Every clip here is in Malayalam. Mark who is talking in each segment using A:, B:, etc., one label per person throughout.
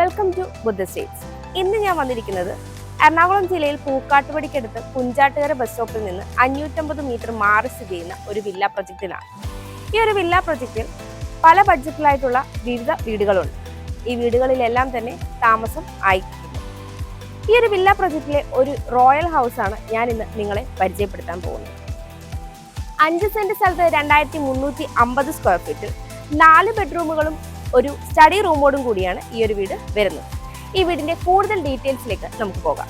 A: Welcome to Buddha States. ഇന്ന് ഞാൻ വന്നിരിക്കുന്നത് എറണാകുളം ജില്ലയിൽ പൂക്കാട്ടുപടിക്കടുത്ത് കുഞ്ചാട്ടുകര ബസ് സ്റ്റോപ്പിൽ നിന്ന് 550 മീറ്റർ മാറി സ്ഥിതി ചെയ്യുന്ന ഒരു വില്ല പ്രൊജക്റ്റിലാണ്. ഈ ഒരു വില്ല പ്രൊജക്റ്റിൽ പല ബഡ്ജറ്റിലായിട്ടുള്ള വിവിധ വീടുകളുണ്ട്. ഈ വീടുകളിലെല്ലാം തന്നെ താമസം ആയിട്ടുണ്ട്. ഈ ഒരു വില്ല പ്രൊജക്റ്റിലെ ഒരു റോയൽ ഹൗസ് ആണ് ഞാൻ ഇന്ന് നിങ്ങളെ പരിചയപ്പെടുത്താൻ പോകുന്നത്. 5 സെന്റ് സ്ഥലത്ത് 2350 സ്ക്വയർ ഫീറ്റിൽ 4 ബെഡ്റൂമുകളും ഒരു സ്റ്റഡി റൂമോടും കൂടിയാണ് ഈ ഒരു വീട് വരുന്നത്. ഈ വീടിന്റെ കൂടുതൽ ഡീറ്റെയിൽസിലേക്ക് നമുക്ക് പോകാം.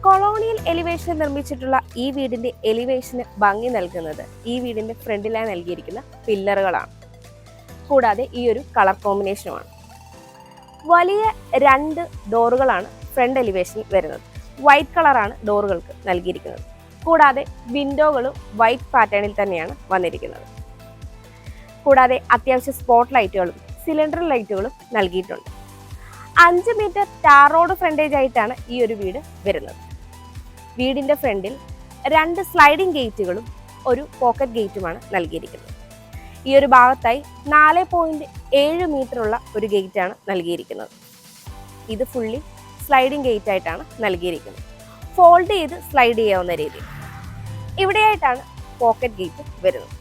A: കൊളോണിയൽ എലിവേഷൻ നിർമ്മിച്ചിട്ടുള്ള ഈ വീടിന്റെ എലിവേഷന് ഭംഗി നൽകുന്നത് ഈ വീടിന്റെ ഫ്രണ്ടിലായി നൽകിയിരിക്കുന്ന പില്ലറുകളാണ്. കൂടാതെ ഈ ഒരു കളർ കോമ്പിനേഷനുമാണ്. വലിയ 2 ഡോറുകളാണ് ഫ്രണ്ട് എലിവേഷനിൽ വരുന്നത്. വൈറ്റ് കളറാണ് ഡോറുകൾക്ക് നൽകിയിരിക്കുന്നത്. കൂടാതെ വിൻഡോകളും വൈറ്റ് പാറ്റേണിൽ തന്നെയാണ് വന്നിരിക്കുന്നത്. കൂടാതെ അത്യാവശ്യം സ്പോട്ട് ലൈറ്റുകളും സിലിണ്ടർ ലൈറ്റുകളും നൽകിയിട്ടുണ്ട്. 5 മീറ്റർ ടാർ റോഡ് ഫ്രണ്ടേജ് ആയിട്ടാണ് ഈ ഒരു വീട് വരുന്നത്. വീടിന്റെ ഫ്രണ്ടിൽ 2 സ്ലൈഡിംഗ് ഗേറ്റുകളും ഒരു പോക്കറ്റ് ഗേറ്റുമാണ് നൽകിയിരിക്കുന്നത്. ഈ ഒരു ഭാഗത്തായി 4.7 മീറ്റർ ഉള്ള ഒരു ഗേറ്റാണ് നൽകിയിരിക്കുന്നത്. ഇത് ഫുള്ളി സ്ലൈഡിംഗ് ഗേറ്റ് ആയിട്ടാണ് നൽകിയിരിക്കുന്നത്. ഫോൾഡ് ചെയ്ത് സ്ലൈഡ് ചെയ്യാവുന്ന രീതിയിൽ. ഇവിടെയായിട്ടാണ് പോക്കറ്റ് ഗേറ്റ് വരുന്നത്.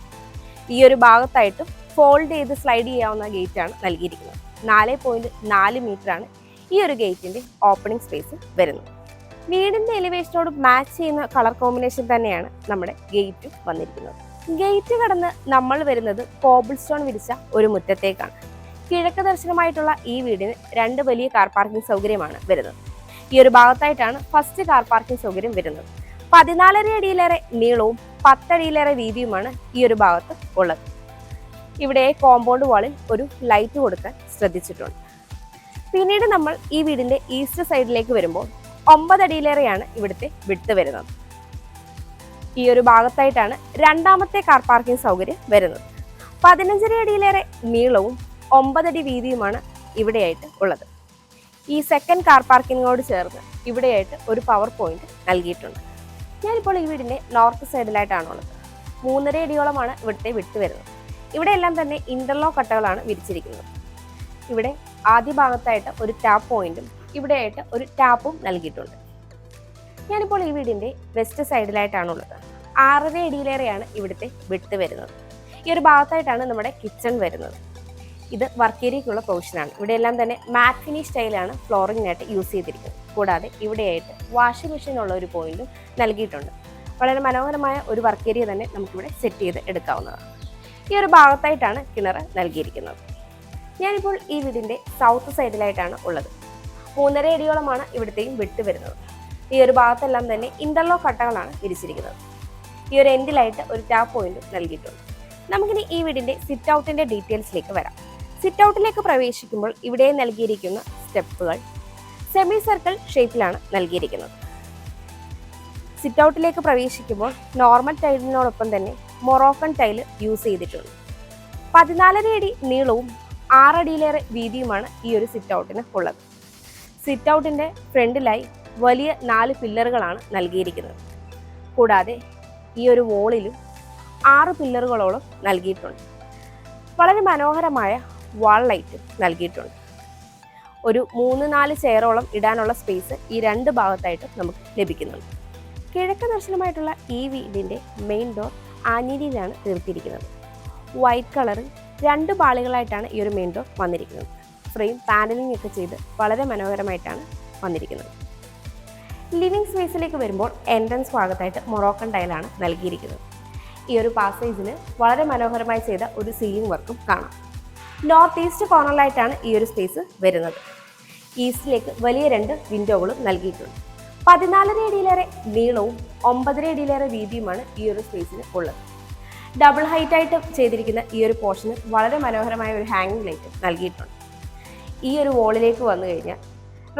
A: ഈ ഒരു ഭാഗത്തായിട്ടും ഫോൾഡ് ചെയ്ത് സ്ലൈഡ് ചെയ്യാവുന്ന ഗേറ്റാണ് നൽകിയിരിക്കുന്നത്. 4.4 മീറ്ററാണ് ഈ ഒരു ഗേറ്റിന്റെ ഓപ്പണിംഗ് സ്പേസ് വരുന്നത്. വീടിന്റെ എലിവേഷനോട് മാച്ച് ചെയ്യുന്ന കളർ കോമ്പിനേഷൻ തന്നെയാണ് നമ്മുടെ ഗേറ്റും വന്നിരിക്കുന്നത്. ഗേറ്റ് കടന്ന് നമ്മൾ വരുന്നത് കോബിൾ സ്റ്റോൺ വിരിച്ച ഒരു മുറ്റത്തേക്കാണ്. കിഴക്ക് ദർശനമായിട്ടുള്ള ഈ വീടിന് 2 വലിയ കാർ പാർക്കിംഗ് സൗകര്യമാണ് വരുന്നത്. ഈ ഒരു ഭാഗത്തായിട്ടാണ് ഫസ്റ്റ് കാർ പാർക്കിംഗ് സൗകര്യം വരുന്നത്. 14.5 അടിയിലേറെ നീളവും 10 അടിയിലേറെ വീതിയുമാണ് ഈ ഒരു ഭാഗത്ത് ഉള്ളത്. ഇവിടെ കോമ്പൗണ്ട് വാളിൽ ഒരു ലൈറ്റ് കൊടുക്കാൻ ശ്രദ്ധിച്ചിട്ടുണ്ട്. പിന്നീട് നമ്മൾ ഈ വീടിന്റെ ഈസ്റ്റ് സൈഡിലേക്ക് വരുമ്പോൾ 9 അടിയിലേറെയാണ് ഇവിടുത്തെ വിഡ്ത് വരുന്നത്. ഈ ഒരു ഭാഗത്തായിട്ടാണ് രണ്ടാമത്തെ കാർ പാർക്കിംഗ് സൗകര്യം വരുന്നത്. 15 അടിയിലേറെ നീളവും 9 അടി വീതിയുമാണ് ഇവിടെയായിട്ട് ഉള്ളത്. ഈ സെക്കൻഡ് കാർ പാർക്കിങ്ങിനോട് ചേർന്ന് ഇവിടെയായിട്ട് ഒരു പവർ പോയിന്റ് നൽകിയിട്ടുണ്ട്. ഞാനിപ്പോൾ ഈ വീടിന്റെ നോർത്ത് സൈഡിലായിട്ടാണുള്ളത്. 3.5 അടിയോളമാണ് ഇവിടുത്തെ വിഡ്ത് വരുന്നത്. ഇവിടെയെല്ലാം തന്നെ ഇന്റർലോക്ക് കട്ടകളാണ് വിരിച്ചിരിക്കുന്നത്. ഇവിടെ ആദ്യ ഭാഗത്തായിട്ട് ഒരു ടാപ്പ് പോയിന്റും ഇവിടെയായിട്ട് ഒരു ടാപ്പും നൽകിയിട്ടുണ്ട്. ഞാനിപ്പോൾ ഈ വീടിന്റെ വെസ്റ്റ് സൈഡിലായിട്ടാണുള്ളത്. 6.5 അടിയിലേറെയാണ് ഇവിടുത്തെ വിഡ്ത് വരുന്നത്. ഈ ഒരു ഭാഗത്തായിട്ടാണ് നമ്മുടെ കിച്ചൺ വരുന്നത്. ഇത് വർക്ക് ഏരിയയ്ക്കുള്ള പ്രൊവിഷനാണ്. ഇവിടെയെല്ലാം തന്നെ മാറ്റ് ഫിനിഷ് സ്റ്റൈലാണ് ഫ്ലോറിങ്ങിനായിട്ട് യൂസ് ചെയ്തിരിക്കുന്നത്. കൂടാതെ ഇവിടെയായിട്ട് വാഷിംഗ് മെഷീൻ ഉള്ള ഒരു പോയിന്റും നൽകിയിട്ടുണ്ട്. വളരെ മനോഹരമായ ഒരു വർക്ക് ഏരിയ തന്നെ നമുക്കിവിടെ സെറ്റ് ചെയ്ത് എടുക്കാവുന്നതാണ്. ഈ ഒരു ഭാഗത്തായിട്ടാണ് കിണർ നൽകിയിരിക്കുന്നത്. ഞാനിപ്പോൾ ഈ വീടിന്റെ സൗത്ത് സൈഡിലായിട്ടാണ് ഉള്ളത്. 3.5 അടിയോളമാണ് ഇവിടുത്തെയും വിട്ട് വരുന്നത്. ഈ ഒരു ഭാഗത്തെല്ലാം തന്നെ ഇന്റർലോക്ക് കട്ടകളാണ് വിരിച്ചിരിക്കുന്നത്. ഈ ഒരു എൻഡിലായിട്ട് ഒരു ടാപ്പ് പോയിന്റും നൽകിയിട്ടുണ്ട്. നമുക്കിനി ഈ വീടിന്റെ സിറ്റ് ഔട്ടിന്റെ ഡീറ്റെയിൽസിലേക്ക് വരാം. സിറ്റ് ഔട്ടിലേക്ക് പ്രവേശിക്കുമ്പോൾ ഇവിടെ നൽകിയിരിക്കുന്ന സ്റ്റെപ്പുകൾ സെമി സർക്കിൾ ഷേപ്പിലാണ് നൽകിയിരിക്കുന്നത്. സിറ്റ് ഔട്ടിലേക്ക് പ്രവേശിക്കുമ്പോൾ നോർമൽ ടൈലിനോടൊപ്പം തന്നെ മൊറോക്കൻ ടൈല് യൂസ് ചെയ്തിട്ടുണ്ട്. 14.5 അടി നീളവും 6 അടിയിലേറെ വീതിയുമാണ് ഈ ഒരു സിറ്റ് ഔട്ടിന് ഉള്ളത്. സിറ്റ് ഔട്ടിന്റെ ഫ്രണ്ടിലായി വലിയ 4 പില്ലറുകളാണ് നൽകിയിരിക്കുന്നത്. കൂടാതെ ഈ ഒരു വോളിലും 6 പില്ലറുകളോളം നൽകിയിട്ടുണ്ട്. വളരെ മനോഹരമായ വാൾ ലൈറ്റ് നൽകിയിട്ടുണ്ട്. ഒരു 3-4 ചെയറോളം ഇടാനുള്ള സ്പേസ് ഈ 2 ഭാഗത്തായിട്ട് നമുക്ക് ലഭിക്കുന്നുണ്ട്. കിഴക്ക് ദർശനമായിട്ടുള്ള ഈ വീടിന്റെ മെയിൻ ഡോർ ആഞ്ഞിലിയിലാണ് തീർത്തിരിക്കുന്നത്. വൈറ്റ് കളറിൽ 2 പാളികളായിട്ടാണ് ഈ ഒരു മെയിൻ ഡോർ വന്നിരിക്കുന്നത്. ഫ്രെയിം പാനലിംഗ് ഒക്കെ ചെയ്ത് വളരെ മനോഹരമായിട്ടാണ് വന്നിരിക്കുന്നത്. ലിവിംഗ് സ്പേസിലേക്ക് വരുമ്പോൾ എൻട്രൻസ് ഭാഗത്തായിട്ട് മൊറോക്കൻ ടൈലാണ് നൽകിയിരിക്കുന്നത്. ഈ ഒരു പാസേജിന് വളരെ മനോഹരമായി ചെയ്ത ഒരു സീലിംഗ് വർക്കും കാണാം. നോർത്ത് ഈസ്റ്റ് കോർണറിലായിട്ടാണ് ഈ ഒരു സ്പേസ് വരുന്നത്. ഈസ്റ്റിലേക്ക് വലിയ 2 വിൻഡോകളും നൽകിയിട്ടുണ്ട്. 14.5 അടിയിലേറെ നീളവും 9.5 അടിയിലേറെ വീതിയുമാണ് ഈ ഒരു സ്പേസിന് ഉള്ളത്. ഡബിൾ ഹൈറ്റ് ആയിട്ട് ചെയ്തിരിക്കുന്ന ഈ ഒരു പോർഷന് വളരെ മനോഹരമായ ഒരു ഹാങ്ങിങ് ലൈറ്റ് നൽകിയിട്ടുണ്ട്. ഈ ഒരു വോളിലേക്ക് വന്നു കഴിഞ്ഞാൽ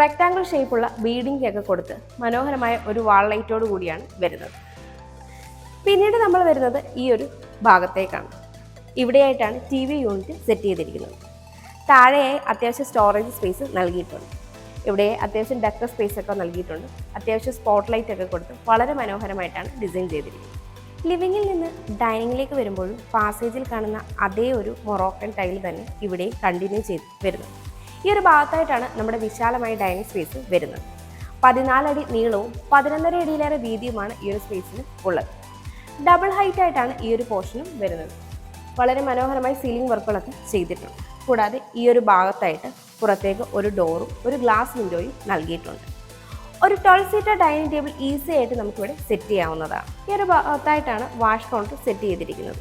A: റെക്ടാങ്കിൾ ഷേപ്പുള്ള ബീഡിംഗ് ഒക്കെ കൊടുത്ത് മനോഹരമായ ഒരു വാൾ ലൈറ്റോട് കൂടിയാണ് വരുന്നത്. പിന്നീട് നമ്മൾ വരുന്നത് ഈ ഒരു ഭാഗത്തേക്കാണ്. ഇവിടെയായിട്ടാണ് TV യൂണിറ്റ് സെറ്റ് ചെയ്തിരിക്കുന്നത്. താഴെയായി അത്യാവശ്യം സ്റ്റോറേജ് സ്പേസ് നൽകിയിട്ടുണ്ട്. ഇവിടെ അത്യാവശ്യം ഡെക്കർ സ്പേസ് ഒക്കെ നൽകിയിട്ടുണ്ട്. അത്യാവശ്യം സ്പോട്ട് ലൈറ്റ് ഒക്കെ കൊടുത്ത് വളരെ മനോഹരമായിട്ടാണ് ഡിസൈൻ ചെയ്തിരിക്കുന്നത്. ലിവിങ്ങിൽ നിന്ന് ഡൈനിങ്ങിലേക്ക് വരുമ്പോഴും പാസേജിൽ കാണുന്ന അതേ ഒരു മൊറോക്കൻ ടൈൽ തന്നെ ഇവിടെ കണ്ടിന്യൂ ചെയ്ത് വരുന്നത്. ഈ ഒരു ഭാഗത്തായിട്ടാണ് നമ്മുടെ വിശാലമായ ഡൈനിങ് സ്പേസ് വരുന്നത്. 14 അടി നീളവും 11.5 അടിയിലേറെ വീതിയുമാണ് ഈ ഒരു സ്പേസിന് ഉള്ളത്. ഡബിൾ ഹൈറ്റ് ആയിട്ടാണ് ഈ ഒരു പോർഷനും വരുന്നത്. വളരെ മനോഹരമായി സീലിംഗ് വർക്കുകളൊക്കെ ചെയ്തിട്ടുണ്ട്. കൂടാതെ ഈ ഒരു ഭാഗത്തായിട്ട് പുറത്തേക്ക് ഒരു ഡോറും ഒരു ഗ്ലാസ് വിൻഡോയും നൽകിയിട്ടുണ്ട്. ഒരു 12 സീറ്റർ ഡൈനിങ് ടേബിൾ ഈസി ആയിട്ട് നമുക്കിവിടെ സെറ്റ് ചെയ്യാവുന്നതാണ്. ഈ ഒരു ഭാഗത്തായിട്ടാണ് വാഷ് കൗണ്ടർ സെറ്റ് ചെയ്തിരിക്കുന്നത്.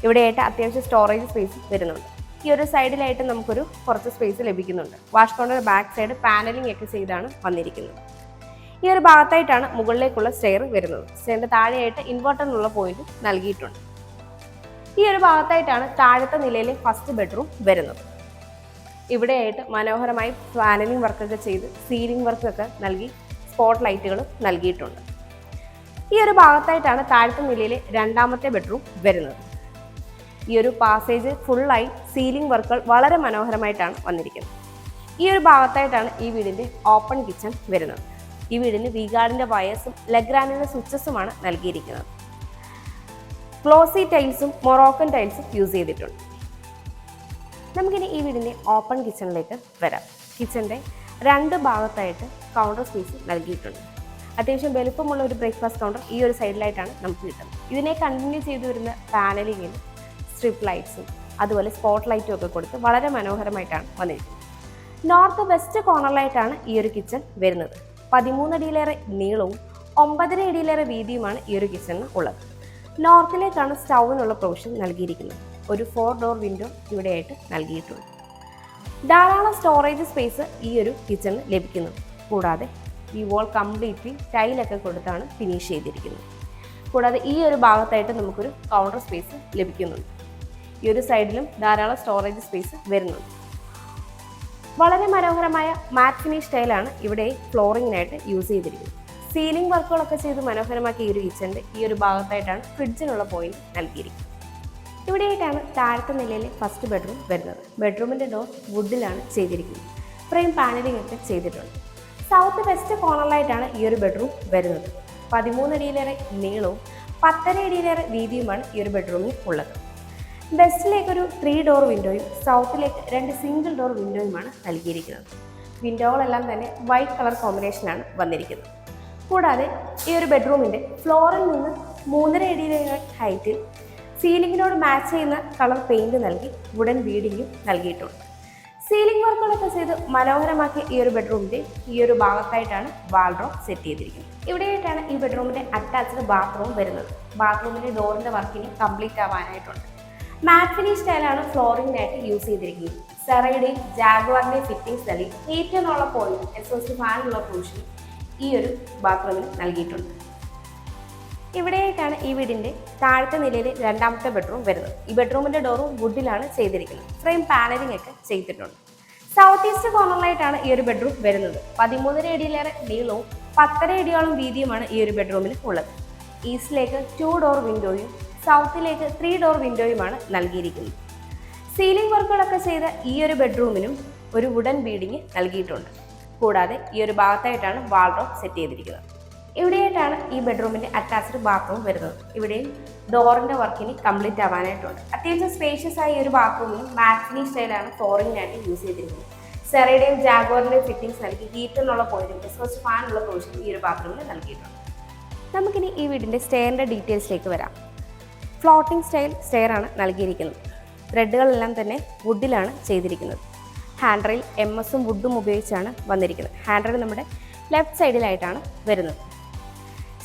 A: ഇവിടെയായിട്ട് അത്യാവശ്യം സ്റ്റോറേജ് സ്പേസ് വരുന്നുണ്ട്. ഈ ഒരു സൈഡിലായിട്ട് നമുക്കൊരു കുറച്ച് സ്പേസ് ലഭിക്കുന്നുണ്ട്. Wash counter back side panelling ഒക്കെ ചെയ്താണ് വന്നിരിക്കുന്നത്. ഈ ഒരു ഭാഗത്തായിട്ടാണ് മുകളിലേക്കുള്ള സ്റ്റെയർ വരുന്നത്. സ്റ്റെയറിന്റെ താഴെയായിട്ട് ഇൻവെർട്ടറിനുള്ള പോയിന്റ് നൽകിയിട്ടുണ്ട്. ഈ ഒരു ഭാഗത്തായിട്ടാണ് താഴത്തെ നിലയിലെ ഫസ്റ്റ് ബെഡ്റൂം വരുന്നത്. ഇവിടെയായിട്ട് മനോഹരമായി പാനലിംഗ് വർക്കൊക്കെ ചെയ്ത് സീലിംഗ് വർക്കൊക്കെ നൽകി സ്പോട്ട് ലൈറ്റുകൾ നൽകിയിട്ടുണ്ട്. ഈ ഒരു ഭാഗത്തായിട്ടാണ് താഴത്തെ നിലയിലെ രണ്ടാമത്തെ ബെഡ്റൂം വരുന്നത്. ഈ ഒരു പാസേജ് ഫുള്ളായി സീലിംഗ് വർക്കുകൾ വളരെ മനോഹരമായിട്ടാണ് വന്നിരിക്കുന്നത്. ഈ ഒരു ഭാഗത്തായിട്ടാണ് ഈ വീടിൻ്റെ ഓപ്പൺ കിച്ചൺ വരുന്നത്. ഈ വീടിന് വി-ഗാർഡിൻ്റെ വയേഴ്സും ലെഗ്രാൻഡിൻ്റെ സ്വിച്ചസുമാണ് നൽകിയിരിക്കുന്നത്. ഗ്ലോസി ടൈൽസും മൊറോക്കൻ ടൈൽസും യൂസ് ചെയ്തിട്ടുണ്ട്. നമുക്കിനി ഈ വീടിൻ്റെ ഓപ്പൺ കിച്ചണിലേക്ക് വരാം. കിച്ചൻ്റെ 2 ഭാഗത്തായിട്ട് കൗണ്ടർ സ്പേസ് നൽകിയിട്ടുണ്ട്. അത്യാവശ്യം വലുപ്പമുള്ള ഒരു ബ്രേക്ക്ഫാസ്റ്റ് കൗണ്ടർ ഈ ഒരു സൈഡിലായിട്ടാണ് നമുക്ക് കിട്ടുന്നത്. ഇതിനെ കണ്ടിന്യൂ ചെയ്തു വരുന്ന പാനലിങ്ങിൽ സ്ട്രിപ്പ് ലൈറ്റ്സും അതുപോലെ സ്പോട്ട് ലൈറ്റും ഒക്കെ കൊടുത്ത് വളരെ മനോഹരമായിട്ടാണ് വന്നിരിക്കുന്നത്. നോർത്ത് വെസ്റ്റ് കോർണറിലായിട്ടാണ് ഈ ഒരു കിച്ചൺ വരുന്നത്. 13 അടിയിലേറെ നീളവും 9.5 അടിയിലേറെ വീതിയുമാണ് ഈ ഒരു കിച്ചണിന് ഉള്ളത്. നോർത്തിലേക്കാണ് സ്റ്റൗവിനുള്ള പ്രൊവിഷൻ നൽകിയിരിക്കുന്നത്. ഒരു 4 ഡോർ വിൻഡോ ഇവിടെയായിട്ട് നൽകിയിട്ടുണ്ട്. ധാരാളം സ്റ്റോറേജ് സ്പേസ് ഈ ഒരു കിച്ചണിൽ ലഭിക്കുന്നു. കൂടാതെ ഈ വോൾ കംപ്ലീറ്റ്ലി ടൈലൊക്കെ കൊടുത്താണ് ഫിനിഷ് ചെയ്തിരിക്കുന്നത്. കൂടാതെ ഈ ഒരു ഭാഗത്തായിട്ട് നമുക്കൊരു കൗണ്ടർ സ്പേസ് ലഭിക്കുന്നുണ്ട്. ഈ ഒരു സൈഡിലും ധാരാളം സ്റ്റോറേജ് സ്പേസ് വരുന്നുണ്ട്. വളരെ മനോഹരമായ മാറ്റ് ഫിനിഷ് ടൈലാണ് ഇവിടെ ഫ്ലോറിങ്ങിനായിട്ട് യൂസ് ചെയ്തിരിക്കുന്നത്. സീലിംഗ് വർക്കുകളൊക്കെ ചെയ്ത് മനോഹരമാക്കിയ ഈ ഒരു കിച്ചൻ്റെ ഈ ഒരു ഭാഗത്തായിട്ടാണ് ഫ്രിഡ്ജിനുള്ള പോയിന്റ് നൽകിയിരിക്കുന്നത്. ഇവിടെയായിട്ടാണ് താഴത്തെ നിലയിലെ ഫസ്റ്റ് ബെഡ്റൂം വരുന്നത്. ബെഡ്റൂമിൻ്റെ ഡോർ വുഡിലാണ് ചെയ്തിരിക്കുന്നത്. ഫ്രെയിം പാനലിംഗ് ഒക്കെ ചെയ്തിട്ടുണ്ട്. സൗത്ത് വെസ്റ്റ് കോർണറിലായിട്ടാണ് ഈ ഒരു ബെഡ്റൂം വരുന്നത്. 13 അടിയിലേറെ നീളവും 10.5 അടിയിലേറെ വീതിയുമാണ് ഈ ഒരു ബെഡ്റൂമിൽ ഉള്ളത്. വെസ്റ്റിലേക്ക് ഒരു 3 ഡോർ വിൻഡോയും സൗത്തിലേക്ക് 2 സിംഗിൾ ഡോർ വിൻഡോയുമാണ് നൽകിയിരിക്കുന്നത്. വിൻഡോകളെല്ലാം തന്നെ വൈറ്റ് കളർ കോമ്പിനേഷനാണ് വന്നിരിക്കുന്നത്. കൂടാതെ ഈ ഒരു ബെഡ്റൂമിൻ്റെ ഫ്ലോറിൽ നിന്ന് 3.5 അടിയിലേറെ ഹൈറ്റിൽ സീലിംഗിനോട് മാച്ച് ചെയ്യുന്ന കളർ പെയിന്റ് നൽകി വുഡൻ ബീഡിങ്ങും നൽകിയിട്ടുണ്ട്. സീലിംഗ് വർക്കുകളൊക്കെ ചെയ്ത് മനോഹരമാക്കിയ ഈ ഒരു ബെഡ്റൂമിൻ്റെ ഈ ഒരു ഭാഗത്തായിട്ടാണ് വാൾഡ്രോബ് സെറ്റ് ചെയ്തിരിക്കുന്നത്. ഇവിടെയായിട്ടാണ് ഈ ബെഡ്റൂമിൻ്റെ അറ്റാച്ച്ഡ് ബാത്റൂം വരുന്നത്. ബാത്റൂമിൻ്റെ ഡോറിൻ്റെ വർക്കിന് കംപ്ലീറ്റ് ആവാനായിട്ടുണ്ട്. മാറ്റ് ഫിനിഷ് സ്റ്റൈലാണ് ഫ്ലോറിങ്ങിനായിട്ട് യൂസ് ചെയ്തിരിക്കുന്നത്. സെറയുടെയും ജാഗ്വാറിൻ്റെയും ഫിറ്റിംഗ്സ് നൽകി ഏറ്റവും പോയിന്റ് എക്സോസ്റ്റ് ഫാനുള്ള പ്രൊവിഷൻ ഈ ഒരു ബാത്റൂമിന് നൽകിയിട്ടുണ്ട്. ഇവിടെയായിട്ടാണ് ഈ വീടിൻ്റെ താഴത്തെ നിലയിൽ രണ്ടാമത്തെ ബെഡ്റൂം വരുന്നത്. ഈ ബെഡ്റൂമിൻ്റെ ഡോറും വുഡിലാണ് ചെയ്തിരിക്കുന്നത്. ഫ്രെയിം പാനലിംഗ് ഒക്കെ ചെയ്തിട്ടുണ്ട്. സൗത്ത് ഈസ്റ്റ് കോർണറിലായിട്ടാണ് ഈ ഒരു ബെഡ്റൂം വരുന്നത്. 13 അടിയിലേറെ നീളവും 10.5 അടിയോളം വീതിയുമാണ് ഈ ഒരു ബെഡ്റൂമിൽ ഉള്ളത്. ഈസ്റ്റിലേക്ക് 2 ഡോർ വിൻഡോയും സൗത്തിലേക്ക് 3 ഡോർ വിൻഡോയുമാണ് നൽകിയിരിക്കുന്നത്. സീലിംഗ് വർക്കുകളൊക്കെ ചെയ്ത ഈ ഒരു ബെഡ്റൂമിനും ഒരു വുഡൻ ബീഡിങ് നൽകിയിട്ടുണ്ട്. കൂടാതെ ഈ ഒരു ഭാഗത്തായിട്ടാണ് വാൾഡ്രോബ് സെറ്റ് ചെയ്തിരിക്കുന്നത്. ഇവിടെയായിട്ടാണ് ഈ ബെഡ്റൂമിൻ്റെ അറ്റാച്ച്ഡ് ബാത്റൂം വരുന്നത്. ഇവിടെയും ഡോറിൻ്റെ വർക്കിന് കംപ്ലീറ്റ് ആവാനായിട്ടുണ്ട്. അത്യാവശ്യം സ്പേഷ്യസ് ആയ ഈ ഒരു ബാത്റൂമിന് മാറ്റ് ഫിനിഷ് സ്റ്റൈലാണ് ഫ്ലോറിങ്ങിനായിട്ട് യൂസ് ചെയ്തിരിക്കുന്നത്. സെറയുടെയും ജാഗ്വാറിൻ്റെയും ഫിറ്റിംഗ്സ് നൽകി ഹീറ്ററിനുള്ള പോയിന്റും എക്സോസ്റ്റ് ഫാനുള്ള പ്രൊവിഷനും ഈ ഒരു ബാത്റൂമിൽ നൽകിയിട്ടുണ്ട്. നമുക്കിനി ഈ വീടിൻ്റെ സ്റ്റെയറിൻ്റെ ഡീറ്റെയിൽസിലേക്ക് വരാം. ഫ്ലോട്ടിംഗ് സ്റ്റൈൽ സ്റ്റെയർ ആണ് നൽകിയിരിക്കുന്നത്. ത്രെഡുകളെല്ലാം തന്നെ വുഡിലാണ് ചെയ്തിരിക്കുന്നത്. ഹാൻഡ് റെയിൽ MS വുഡും ഉപയോഗിച്ചാണ് വന്നിരിക്കുന്നത്. ഹാൻഡ് റെയിൽ നമ്മുടെ ലെഫ്റ്റ് സൈഡിലായിട്ടാണ് വരുന്നത്.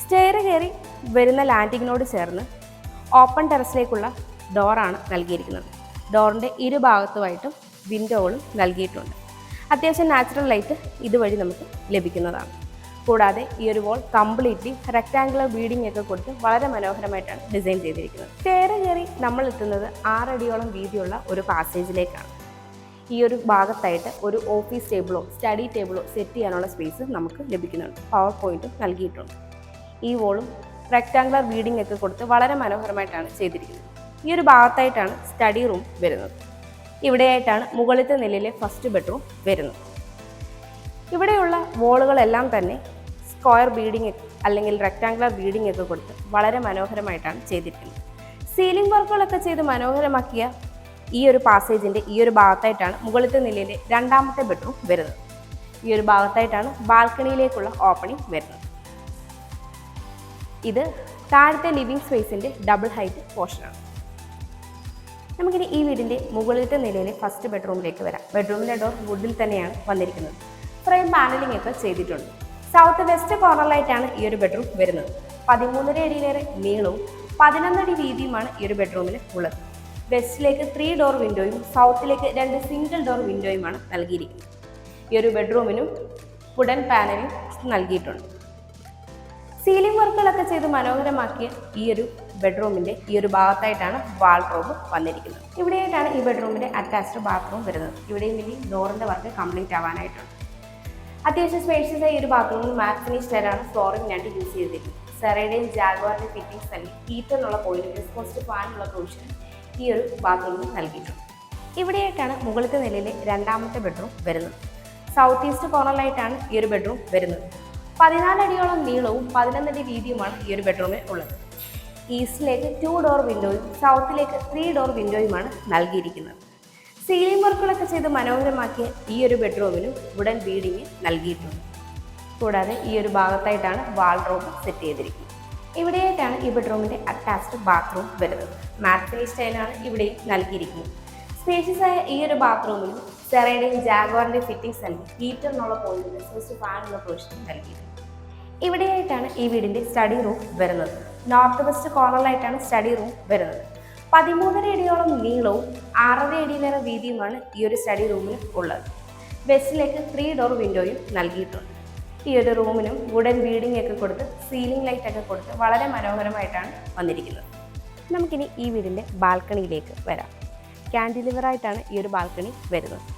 A: സ്റ്റെയർ കയറി വരുന്ന ലാൻഡിങ്ങിനോട് ചേർന്ന് ഓപ്പൺ ടെറസിലേക്കുള്ള ഡോറാണ് നൽകിയിരിക്കുന്നത്. ഡോറിൻ്റെ ഇരുഭാഗത്തുമായിട്ടും വിൻഡോകളും നൽകിയിട്ടുണ്ട്. അത്യാവശ്യം നാച്ചുറൽ ലൈറ്റ് ഇതുവഴി നമുക്ക് ലഭിക്കുന്നതാണ്. കൂടാതെ ഈ ഒരു വോൾ കംപ്ലീറ്റ്ലി റെക്ടാങ്കുലർ ബീഡിംഗ് ഒക്കെ കൊടുത്ത് വളരെ മനോഹരമായിട്ടാണ് ഡിസൈൻ ചെയ്തിരിക്കുന്നത്. സ്റ്റെയർ കയറി നമ്മൾ എത്തുന്നത് 6 അടിയോളം വീതിയുള്ള ഒരു പാസേജിലേക്കാണ്. ഈ ഒരു ഭാഗത്തായിട്ട് ഒരു ഓഫീസ് ടേബിളോ സ്റ്റഡി ടേബിളോ സെറ്റ് ചെയ്യാനുള്ള സ്പേസ് നമുക്ക് ലഭിക്കുന്നുണ്ട്. പവർ പോയിന്റും നൽകിയിട്ടുണ്ട്. ഈ വോളും റെക്ടാങ്കുലർ വീഡിംഗ് ഒക്കെ കൊടുത്ത് വളരെ മനോഹരമായിട്ടാണ് ചെയ്തിരിക്കുന്നത്. ഈ ഒരു ഭാഗത്തായിട്ടാണ് സ്റ്റഡി റൂം വരുന്നത്. ഇവിടെയായിട്ടാണ് മുകളിലത്തെ നിലയിലെ ഫസ്റ്റ് ബെഡ്റൂം വരുന്നത്. ഇവിടെയുള്ള വോളുകളെല്ലാം തന്നെ സ്ക്വയർ ബീഡിംഗ് അല്ലെങ്കിൽ റെക്ടാങ്കുലർ ബീഡിംഗ് ഒക്കെ കൊടുത്ത് വളരെ മനോഹരമായിട്ടാണ് ചെയ്തിരിക്കുന്നത്. സീലിംഗ് വർക്കുകളൊക്കെ ചെയ്ത് മനോഹരമാക്കിയ ഈ ഒരു പാസേജിൻ്റെ ഈ ഒരു ഭാഗത്തായിട്ടാണ് മുകളിലത്തെ നിലയിലെ രണ്ടാമത്തെ ബെഡ്റൂം വരുന്നത്. ഈ ഒരു ഭാഗത്തായിട്ടാണ് ബാൽക്കണിയിലേക്കുള്ള ഓപ്പണിംഗ് വരുന്നത്. ഇത് താഴത്തെ ലിവിംഗ് സ്പേസിൻ്റെ ഡബിൾ ഹൈറ്റ് പോർഷനാണ്. നമുക്കിനി ഈ വീടിൻ്റെ മുകളിലത്തെ നിലയിലെ ഫസ്റ്റ് ബെഡ്റൂമിലേക്ക് വരാം. ബെഡ്റൂമിൻ്റെ ഡോർ വുഡിൽ തന്നെയാണ് വന്നിരിക്കുന്നത്. ഫ്രെയിം പാനലിംഗ് ഒക്കെ ചെയ്തിട്ടുണ്ട്. സൗത്ത് വെസ്റ്റ് കോർണറിലായിട്ടാണ് ഈ ഒരു ബെഡ്റൂം വരുന്നത്. 13.5 അടിയിലേറെ നീളവും 11 അടി വീതിയുമാണ് ഈ ഒരു ബെഡ്റൂമിന് ഉള്ളത്. വെസ്റ്റിലേക്ക് 3 ഡോർ വിൻഡോയും സൗത്തിലേക്ക് 2 സിംഗിൾ ഡോർ വിൻഡോയുമാണ് നൽകിയിരിക്കുന്നത്. ഈ ഒരു ബെഡ്റൂമിനും വുഡൻ പാനലിംഗ് നൽകിയിട്ടുണ്ട്. സീലിംഗ് വർക്കുകളൊക്കെ ചെയ്ത് മനോഹരമാക്കിയ ഈ ഒരു ബെഡ്റൂമിൻ്റെ ഈ ഒരു ഭാഗത്തായിട്ടാണ് വാൾഡ്രോബ് വന്നിരിക്കുന്നത്. ഇവിടെയായിട്ടാണ് ഈ ബെഡ്റൂമിൻ്റെ അറ്റാച്ച്ഡ് ബാത്റൂം വരുന്നത്. ഇവിടെയും ഇനി ഡോറിൻ്റെ വർക്ക് കംപ്ലീറ്റ് ആവാനായിട്ടുണ്ട്. അത്യാവശ്യം സ്പേഷ്യസ് ആയ ഈ ഒരു ബാത്റൂമിൽ മാറ്റ് ഫിനിഷ് ടൈലാണ് ഫ്ലോറിംഗിനായിട്ട് യൂസ് ചെയ്തിരിക്കുന്നത്. സെറയുടെയും ജാഗ്വാറിൻ്റെ ഫിറ്റിംഗ്സ് നൽകി ഹീറ്ററിനുള്ള പോയിന്റ് എക്സ്പോസ്റ്റ് ഫാനുള്ള പ്രൊവിഷൻ ഈ ഒരു ബാത്റൂമിൽ നൽകിയിട്ടുണ്ട്. ഇവിടെയായിട്ടാണ് മുകളിലത്തെ നിലയിലെ രണ്ടാമത്തെ ബെഡ്റൂം വരുന്നത്. സൗത്ത് ഈസ്റ്റ് കോർണറിലായിട്ടാണ് ഈ ഒരു ബെഡ്റൂം വരുന്നത്. 14 അടിയോളം നീളവും 11 അടി വീതിയുമാണ് ഈ ഒരു ബെഡ്റൂമിൽ ഉള്ളത്. ഈസ്റ്റിലേക്ക് 2 ഡോർ വിൻഡോയും സൗത്തിലേക്ക് 3 ഡോർ വിൻഡോയുമാണ് നൽകിയിരിക്കുന്നത്. സീലിംഗ് വർക്കുകളൊക്കെ ചെയ്ത് മനോഹരമാക്കിയ ഈ ഒരു ബെഡ്റൂമിനും വുഡൻ ബീഡിങ് നൽകിയിട്ടുണ്ട്. കൂടാതെ ഈ ഒരു ഭാഗത്തായിട്ടാണ് വാൾഡ്രോബ് സെറ്റ് ചെയ്തിരിക്കുന്നത്. ഇവിടെയായിട്ടാണ് ഈ ബെഡ്റൂമിൻ്റെ അറ്റാച്ച്ഡ് ബാത്റൂം വരുന്നത്. മാറ്റ് ഫിനിഷ് ടൈലാണ് ഇവിടെയും നൽകിയിരിക്കുന്നത്. സ്പേഷ്യസ് ആയ ഈ ഒരു ബാത്റൂമിലും സെറയുടെയും ജാഗ്വാറിൻ്റെയും ഫിറ്റിംഗ്സ് നൽകി ഹീറ്ററിനുള്ള പോയിന്റ് എക്സ്പോസ്റ്റ് ഫാനുള്ള പ്രൊവിഷൻ നൽകിയിട്ടുണ്ട്. ഇവിടെയായിട്ടാണ് ഈ വീടിൻ്റെ സ്റ്റഡി റൂം വരുന്നത്. നോർത്ത് വെസ്റ്റ് കോർണറിലായിട്ടാണ് സ്റ്റഡി റൂം വരുന്നത്. 13.5 അടിയോളം നീളവും 6.5 അടിയിലേറെ വീതിയുമാണ് ഈ ഒരു സ്റ്റഡി റൂമിന് ഉള്ളത്. വെസ്റ്റിലേക്ക് 3 ഡോർ വിൻഡോയും നൽകിയിട്ടുണ്ട്. ഈ ഒരു റൂമിനും വുഡൻ ബീഡിംഗ് ഒക്കെ കൊടുത്ത് സീലിംഗ് ലൈറ്റ് ഒക്കെ കൊടുത്ത് വളരെ മനോഹരമായിട്ടാണ് വന്നിരിക്കുന്നത്. നമുക്കിനി ഈ വീടിൻ്റെ ബാൽക്കണിയിലേക്ക് വരാം. ക്യാൻഡിലിവറായിട്ടാണ് ഈ ഒരു ബാൽക്കണി വരുന്നത്.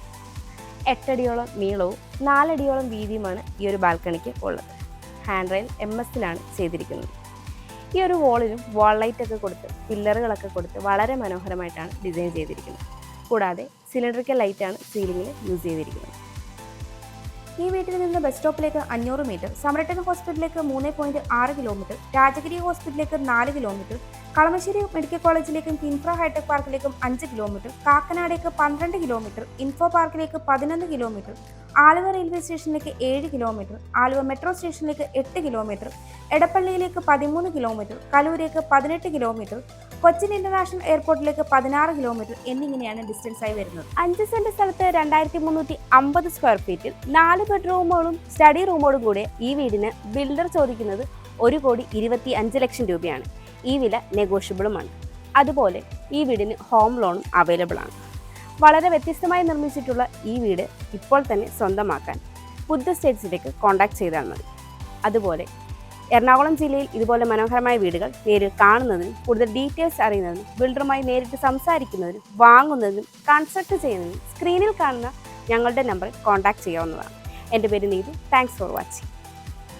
A: 8 അടിയോളം നീളവും 4 അടിയോളം വീതിയുമാണ് ഈ ഒരു ബാൽക്കണിക്ക് ഉള്ളത്. ഹാൻഡ് റെയിൽ MS-ലാണ് ചെയ്തിരിക്കുന്നത്. ഈ ഒരു വോളിനും വാൾ ലൈറ്റ് ഒക്കെ കൊടുത്ത് പില്ലറുകളൊക്കെ കൊടുത്ത് വളരെ മനോഹരമായിട്ടാണ് ഡിസൈൻ ചെയ്തിരിക്കുന്നത്. കൂടാതെ സിലിണ്ടറിക്കൽ ലൈറ്റാണ് സീലിംഗിൽ യൂസ് ചെയ്തിരിക്കുന്നത്. ഈ വീട്ടിൽ നിന്ന് ബസ് സ്റ്റോപ്പിലേക്ക് 500 മീറ്റർ, സമരട്ടൻ ഹോസ്പിറ്റലിലേക്ക് 3.6 കിലോമീറ്റർ, രാജഗിരി ഹോസ്പിറ്റലിലേക്ക് 4 കിലോമീറ്റർ, കളമശ്ശേരി മെഡിക്കൽ കോളേജിലേക്കും കിൻഫ്ര ഹൈടെക് പാർക്കിലേക്കും 5 കിലോമീറ്റർ, കാക്കനാടേക്ക് 12 കിലോമീറ്റർ, ഇൻഫോ പാർക്കിലേക്ക് 11 കിലോമീറ്റർ, ആലുവ റെയിൽവേ സ്റ്റേഷനിലേക്ക് 7 കിലോമീറ്റർ, ആലുവ മെട്രോ സ്റ്റേഷനിലേക്ക് 8 കിലോമീറ്റർ, എടപ്പള്ളിയിലേക്ക് 13 കിലോമീറ്റർ, കലൂരേക്ക് 18 കിലോമീറ്റർ, കൊച്ചിൻ ഇന്റർനാഷണൽ എയർപോർട്ടിലേക്ക് 16 കിലോമീറ്റർ എന്നിങ്ങനെയാണ് ഡിസ്റ്റൻസ് ആയി വരുന്നത്. 5 സെന്റ് സ്ഥലത്ത് 2350 സ്ക്വയർ ഫീറ്റിൽ 4 ബെഡ്റൂമുകളും സ്റ്റഡി റൂമോടും കൂടെ ഈ വീടിന് ബിൽഡർ ചോദിക്കുന്നത് 1,25 ലക്ഷം രൂപയാണ്. ഈ വില നെഗോഷ്യബിളുമാണ്. അതുപോലെ ഈ വീടിന് ഹോം ലോണും അവൈലബിൾ ആണ്. വളരെ വ്യത്യസ്തമായി നിർമ്മിച്ചിട്ടുള്ള ഈ വീട് ഇപ്പോൾ തന്നെ സ്വന്തമാക്കാൻ ബുദ്ധ സ്റ്റേറ്റ്സിലേക്ക് കോൺടാക്ട് ചെയ്താൽ മതി. അതുപോലെ എറണാകുളം ജില്ലയിൽ ഇതുപോലെ മനോഹരമായ വീടുകൾ നേരിൽ കാണുന്നതിനും കൂടുതൽ ഡീറ്റെയിൽസ് അറിയുന്നതിനും ബിൽഡറുമായി നേരിട്ട് സംസാരിക്കുന്നതിനും വാങ്ങുന്നതിനും കൺസ്ട്രക്ട് ചെയ്യുന്നതിനും സ്ക്രീനിൽ കാണുന്ന ഞങ്ങളുടെ നമ്പറിൽ കോൺടാക്ട് ചെയ്യാവുന്നതാണ്. എൻ്റെ പേര് നീതു. Thanks for watching.